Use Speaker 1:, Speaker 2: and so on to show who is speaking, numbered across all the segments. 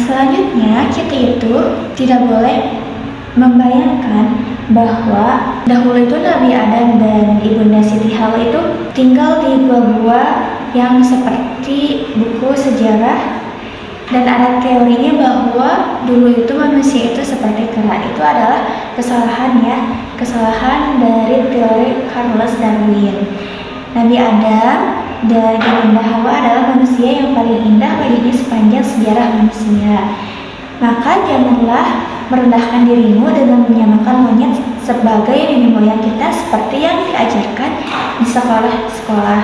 Speaker 1: Selanjutnya, kita itu tidak boleh membayangkan bahwa dahulu itu Nabi Adam dan Ibunda Siti Hawa itu tinggal di gua-gua yang seperti buku sejarah, dan ada teorinya bahwa dulu itu manusia itu seperti kera. Itu adalah kesalahan dari teori Charles Darwin. Nabi Adam dan Ibunda Hawa adalah manusia yang paling indah baginya sepanjang sejarah manusia. Maka janganlah merendahkan dirimu dengan menyamakan monyet sebagai nenek moyang kita seperti yang diajarkan di sekolah-sekolah.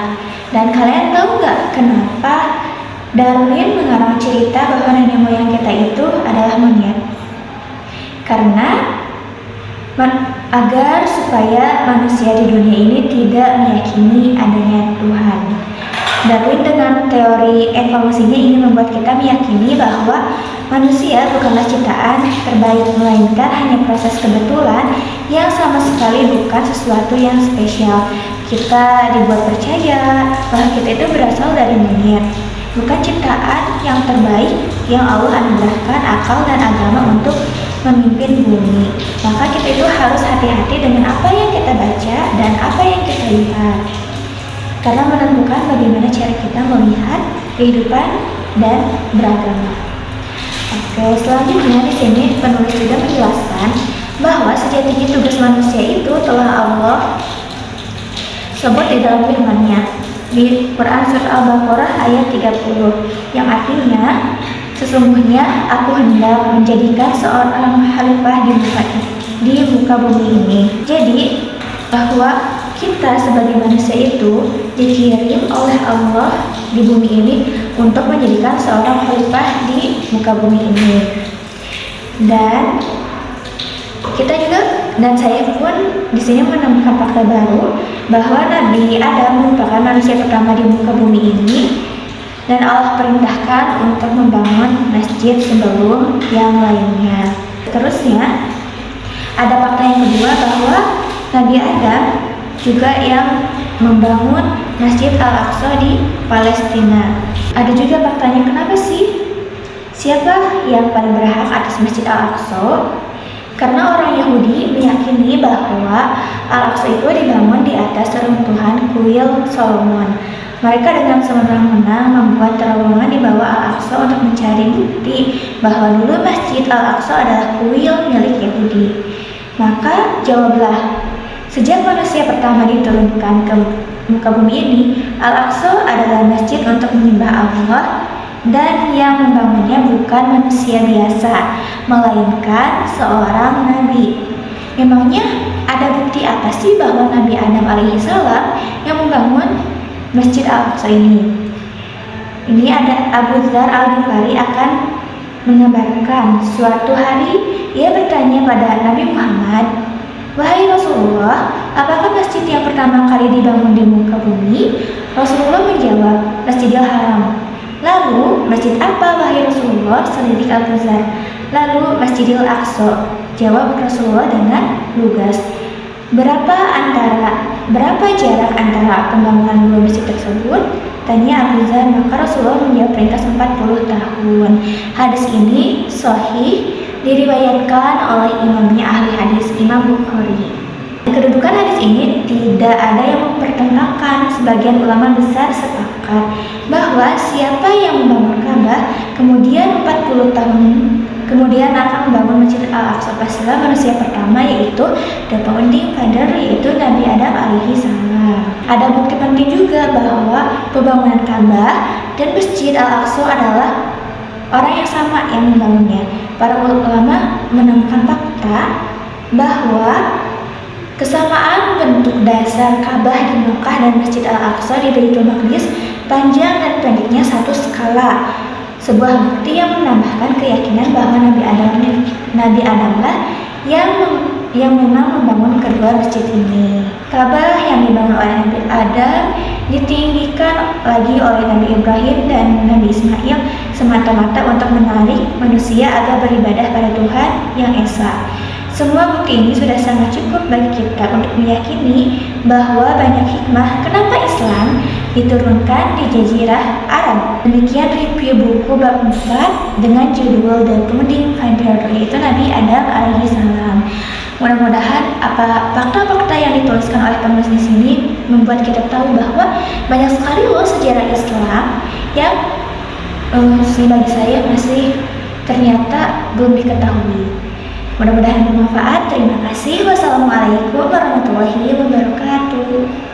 Speaker 1: Dan kalian tahu nggak kenapa Darwin mengarang cerita bahwa nenek moyang kita itu adalah monyet? Karena agar supaya manusia di dunia ini tidak meyakini adanya Tuhan. Darwin dengan teori evolusinya ingin membuat kita meyakini bahwa manusia bukanlah ciptaan terbaik, melainkan hanya proses kebetulan yang sama sekali bukan sesuatu yang spesial. Kita dibuat percaya bahwa kita itu berasal dari monyet, bukan ciptaan yang terbaik yang Allah anugerahkan akal dan agama untuk memimpin bumi. Maka kita itu harus hati-hati dengan apa yang kita baca dan apa yang kita lihat, karena menentukan bagaimana cara kita melihat kehidupan dan beragama. Oke, selanjutnya di sini penulis juga menjelaskan bahwa sejatinya tugas manusia itu telah Allah sebut di dalam firman-Nya di Quran Surat Al-Baqarah ayat 30, yang artinya sesungguhnya aku hendak menjadikan seorang khalifah di muka bumi ini. Jadi bahwa kita sebagai manusia itu dikirim oleh Allah di bumi ini untuk menjadikan seorang khalifah di muka bumi ini. Dan kita juga, dan saya pun di sini menemukan fakta baru bahwa Nabi Adam merupakan manusia pertama di muka bumi ini, dan Allah perintahkan untuk membangun masjid sebelum yang lainnya. Terusnya ada fakta yang kedua bahwa Nabi Adam juga yang membangun Masjid Al-Aqsa di Palestina. Ada juga faktanya, kenapa sih? Siapa yang paling berhak atas Masjid Al-Aqsa? Karena orang Yahudi meyakini bahwa Al-Aqsa itu dibangun di atas reruntuhan kuil Solomon. Mereka dengan sewenang-wenang membuat terowongan di bawah Al-Aqsa untuk mencari bukti bahwa dulu Masjid Al-Aqsa adalah kuil milik Yahudi. Maka jawablah, sejak manusia pertama diturunkan ke muka bumi ini, Al-Aqsa adalah masjid untuk menyembah Allah, dan yang membangunnya bukan manusia biasa, melainkan seorang nabi. Memangnya ada bukti apa sih bahwa Nabi Adam alaihissalam yang membangun Masjid Al-Aqsa ini? Ini ada Abu Dzar Al-Ghifari akan mengabarkan suatu hari ia bertanya pada Nabi Muhammad, "Wahai Rasulullah, apakah masjid yang pertama kali dibangun di muka bumi?" Rasulullah menjawab, "Masjidil Haram." "Lalu, masjid apa wahai Rasulullah?" selidik Abu Dzar. "Lalu Masjidil Aqsa," jawab Rasulullah dengan lugas. Berapa jarak antara pembangunan dua masjid tersebut?" tanya Abu Dzar. Maka Rasulullah menjawab, "ringkas 40 tahun. Hadis ini sahih, diriwayatkan oleh imamnya ahli hadis Imam Bukhari. Kedudukan hadis ini tidak ada yang mempertentangkan. Sebagian ulama besar sepakat bahwa siapa yang membangun Ka'bah kemudian 40 tahun kemudian akan membangun Masjid Al-Aqsa pastilah manusia pertama, yaitu the founding father, yaitu Nabi Adam alaihi salam. Ada bukti penting juga bahwa pembangunan Ka'bah dan Masjid Al-Aqsa adalah orang yang sama yang membangunnya. Para ulama menemukan fakta bahwa kesamaan bentuk dasar Ka'bah di Makkah dan Masjid Al-Aqsa di Baitul Maqdis, panjang dan pendeknya satu skala. Sebuah bukti yang menambahkan keyakinan bahwa Nabi Adamlah yang memang membangun kedua masjid ini. Ka'bah yang dibangun oleh Nabi Adam ditinggikan lagi oleh Nabi Ibrahim dan Nabi Ismail semata-mata untuk menarik manusia agar beribadah pada Tuhan yang Esa. Semua bukti ini sudah sangat cukup bagi kita untuk meyakini bahwa banyak hikmah kenapa Islam diturunkan di Jazirah Arab. Demikian review buku bab 4 dengan judul The Founding Father, yaitu Nabi Adam alaihi salam. Mudah-mudahan fakta-fakta yang dituliskan oleh penulis di sini membuat kita tahu bahwa banyak sekali loh sejarah Islam yang bagi saya masih ternyata belum diketahui. Mudah-mudahan bermanfaat. Terima kasih. Wassalamualaikum warahmatullahi wabarakatuh.